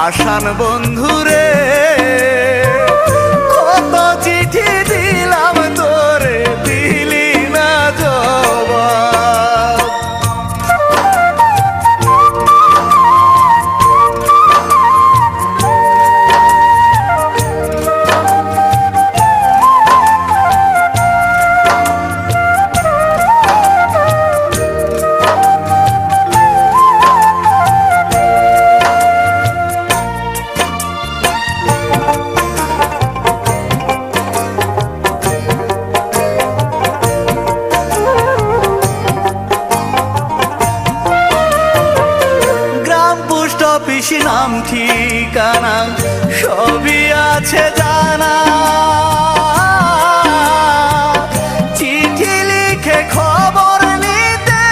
পাষাণ বন্ধুরে কত চিঠি দিলাম তোরে দিলি না জবাব। অফিস নাম ঠিকানা সবই আছে জানা, চিঠি লিখে খবর নিতে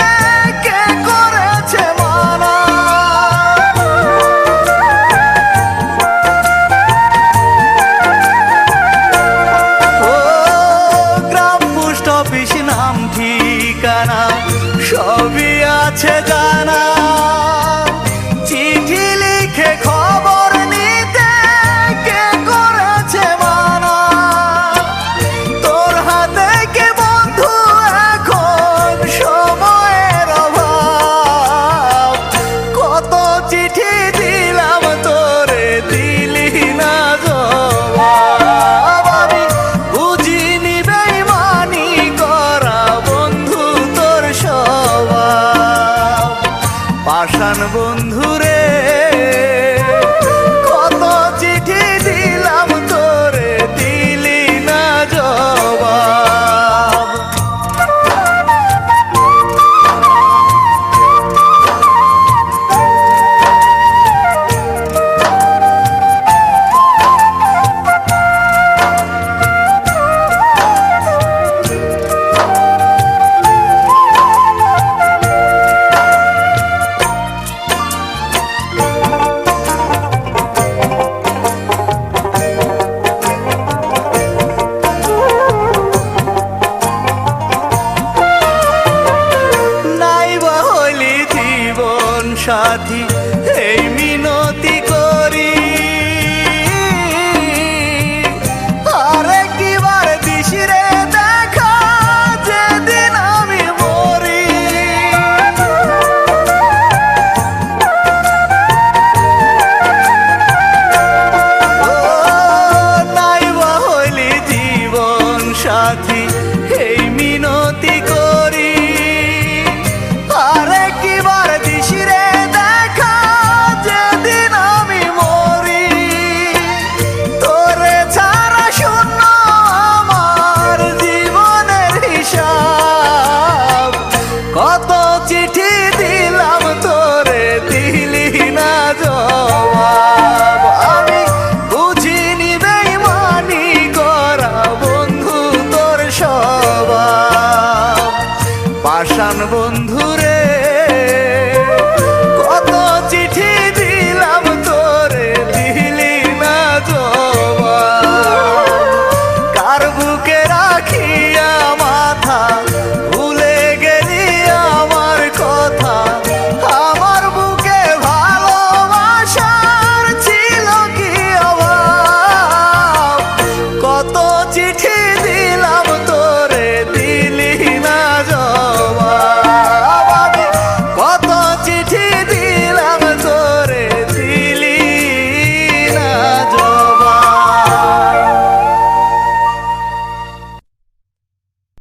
কে করেছে মানা। ও গ্রাম পোস্ট অফিস নাম ঠিকানা সবই আছে জানা, চিঠি লিখে খবর নিতে কে করেছে মানা। তোর হাতে কে বন্ধু এখন সময়ের অভাব, কত চিঠি দিলাম তোরে দিলি না জবাব। আমি বুঝিনি বেইমানি করা বন্ধু তোর স্বভাব। পাষাণ বন্ধুরে কত চিঠি দিলাম তোরে দিলি না জবাব। সাথী এই মিনতি করি,